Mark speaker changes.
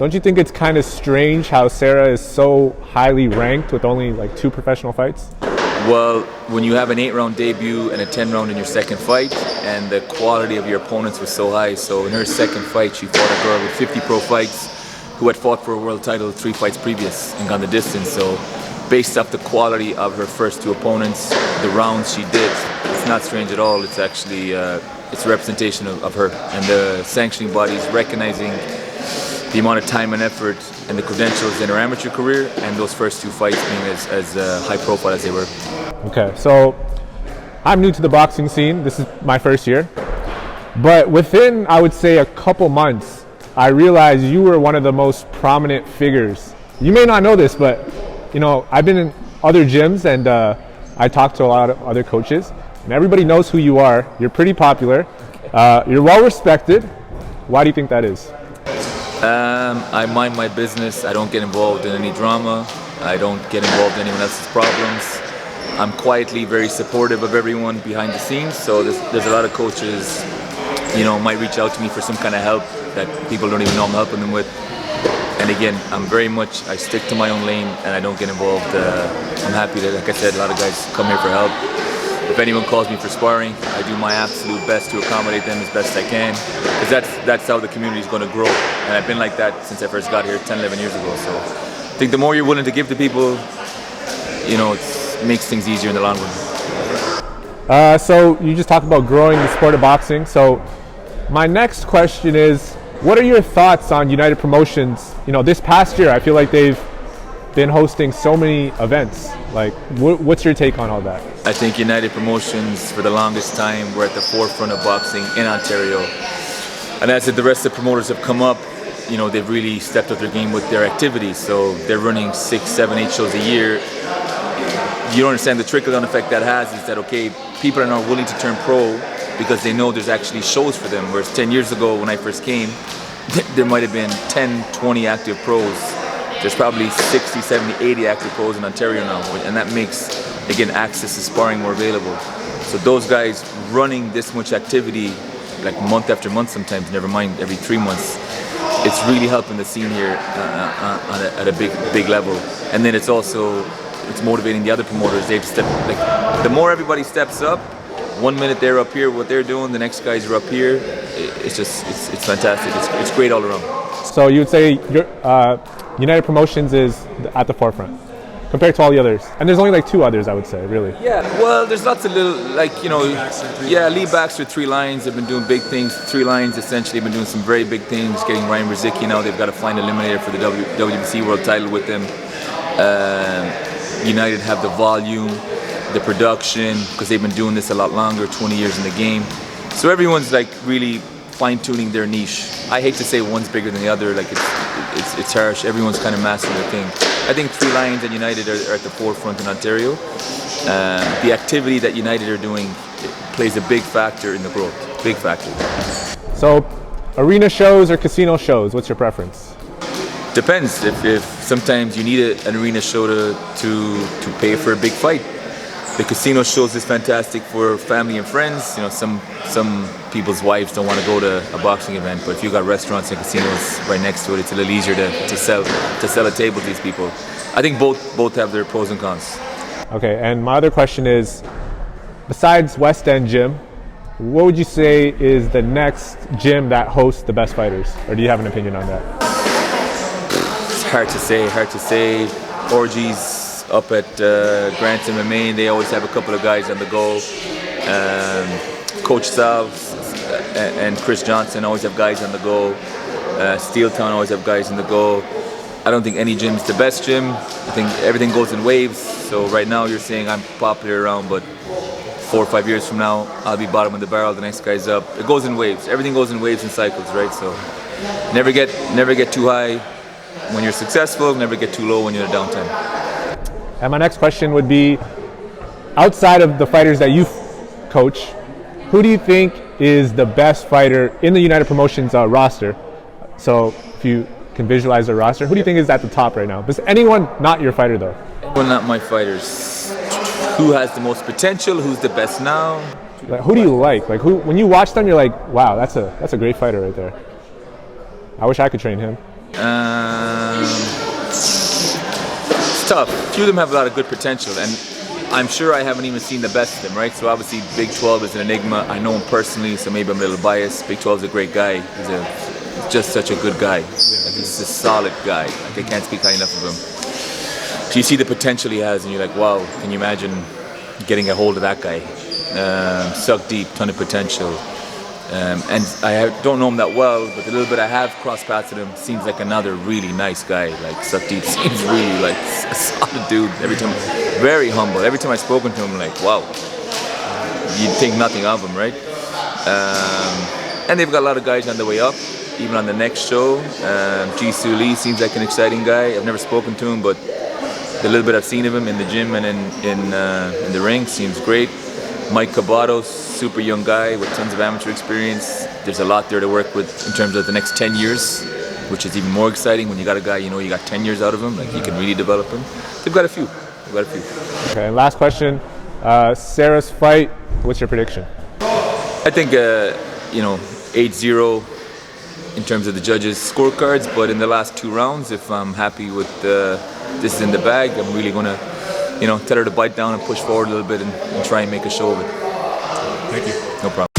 Speaker 1: Don't you think it's kind of strange how Sara is so highly ranked with only like 2 professional fights?
Speaker 2: Well, when you have an 8-round debut and a 10-round in your second fight, and the quality of your opponents was so high, so in her second fight, she fought a girl with 50 pro fights who had fought for a world title 3 fights previous and gone the distance. So based off the quality of her first 2 opponents, the rounds she did, it's not strange at all. It's actually it's a representation of her, and the sanctioning bodies recognizing the amount of time and effort and the credentials in her amateur career, and those first 2 fights being as high profile as they were.
Speaker 1: Okay, so I'm new to the boxing scene. This is my first year. But within, I would say, a couple months, I realized you were one of the most prominent figures. You may not know this, but you know, I've been in other gyms and I talked to a lot of other coaches, and everybody knows who you are. You're pretty popular. You're well respected. Why do you think that is?
Speaker 2: I mind my business. I don't get involved in any drama. I don't get involved in anyone else's problems. I'm quietly very supportive of everyone behind the scenes. So there's a lot of coaches, you know, might reach out to me for some kind of help that people don't even know I'm helping them with. And again, I stick to my own lane and I don't get involved. I'm happy that, like I said, a lot of guys come here for help. If anyone calls me for sparring, I do my absolute best to accommodate them as best I can, because that's how the community is going to grow. And I've been like that since I first got here 10, 11 years ago. So I think the more you're willing to give to people, you know, it makes things easier in the long run.
Speaker 1: So you just talked about growing the sport of boxing. So my next question is, what are your thoughts on United Promotions? You know, this past year, I feel like they've been hosting so many events. Like, what's your take on all that?
Speaker 2: I think United Promotions, for the longest time, were at the forefront of boxing in Ontario. And as the rest of the promoters have come up, you know, they've really stepped up their game with their activities. So they're running 6, 7, 8 shows a year. You don't understand the trickle-down effect that has is that, okay, people are now willing to turn pro because they know there's actually shows for them. Whereas 10 years ago, when I first came, there might have been 10, 20 active pros. There's probably 60, 70, 80 active pros in Ontario now, and that makes, again, access to sparring more available. So those guys running this much activity, like month after month sometimes, never mind every 3 months, it's really helping the scene here at a big level. And then it's motivating the other promoters. They've stepped, like, the more everybody steps up, 1 minute they're up here, what they're doing, the next guys are up here. It's fantastic. It's great all around.
Speaker 1: So you would say United Promotions is at the forefront compared to all the others, and there's only like 2 others, I would say, really.
Speaker 2: Yeah, well, there's lots of little, like, you know, Lee Baxter, 3 Lions, have been doing big things. 3 Lions essentially have been doing some very big things, getting Ryan Brzezicki now. They've got a fine eliminator for the WBC world title with them. United have the volume, the production, because they've been doing this a lot longer, 20 years in the game. So everyone's like really fine-tuning their niche. I hate to say one's bigger than the other, like it's harsh. Everyone's kind of mastering their thing. I think 3 Lions and United are at the forefront in Ontario. The activity that United are doing plays a big factor in the growth, big factor.
Speaker 1: So arena shows or casino shows, what's your preference?
Speaker 2: Depends. If sometimes you need an arena show to pay for a big fight. The casino shows is fantastic for family and friends. You know, some people's wives don't want to go to a boxing event, but if you got restaurants and casinos right next to it, it's a little easier to sell a table to these people. I think both have their pros and cons.
Speaker 1: Okay, and my other question is, besides West End Gym, what would you say is the next gym that hosts the best fighters? Or do you have an opinion on that?
Speaker 2: It's hard to say. Orgies up at Grantham and Maine, they always have a couple of guys on the go. Coach Sal and Chris Johnson always have guys on the go. Steeltown always have guys on the go. I don't think any gym is the best gym. I think everything goes in waves. So right now you're saying I'm popular around, but 4 or 5 years from now, I'll be bottom of the barrel, the next guy's up. It goes in waves. Everything goes in waves and cycles, right? So never get too high when you're successful, never get too low when you're in a downtime.
Speaker 1: And my next question would be, outside of the fighters that you coach, who do you think is the best fighter in the United Promotions roster? So if you can visualize a roster, who do you think is at the top right now? But anyone not your fighter though?
Speaker 2: Well, not my fighters. Who has the most potential? Who's the best now?
Speaker 1: Like, who do you like? Like, who, when you watch them, you're like, wow, that's a great fighter right there. I wish I could train him.
Speaker 2: It's tough. A few of them have a lot of good potential, and I'm sure I haven't even seen the best of them, right? So obviously Big 12 is an enigma. I know him personally, so maybe I'm a little biased. Big 12 is a great guy. He's just such a good guy. Like, he's a solid guy. Like, I can't speak high enough of him. So you see the potential he has, and you're like, wow, can you imagine getting a hold of that guy? Suck deep, ton of potential. And I don't know him that well, but the little bit I have crossed paths with him seems like another really nice guy. Like, Suck deep seems really like a solid dude. Every time, very humble. Every time I've spoken to him, I'm like, wow, you'd think nothing of him, right? And they've got a lot of guys on the way up, even on the next show. Jisoo Lee seems like an exciting guy. I've never spoken to him, but the little bit I've seen of him in the gym and in the ring seems great. Mike Cabados, super young guy with tons of amateur experience. There's a lot there to work with in terms of the next 10 years, which is even more exciting when you got a guy, you know, you got 10 years out of him, like you can really develop him. They've got a few.
Speaker 1: Okay, last question. Sarah's fight, what's your prediction?
Speaker 2: I think, 8-0 in terms of the judges' scorecards, but in the last 2 rounds, if I'm happy with this is in the bag, I'm really going to, tell her to bite down and push forward a little bit and try and make a show of it.
Speaker 1: Thank you.
Speaker 2: No problem.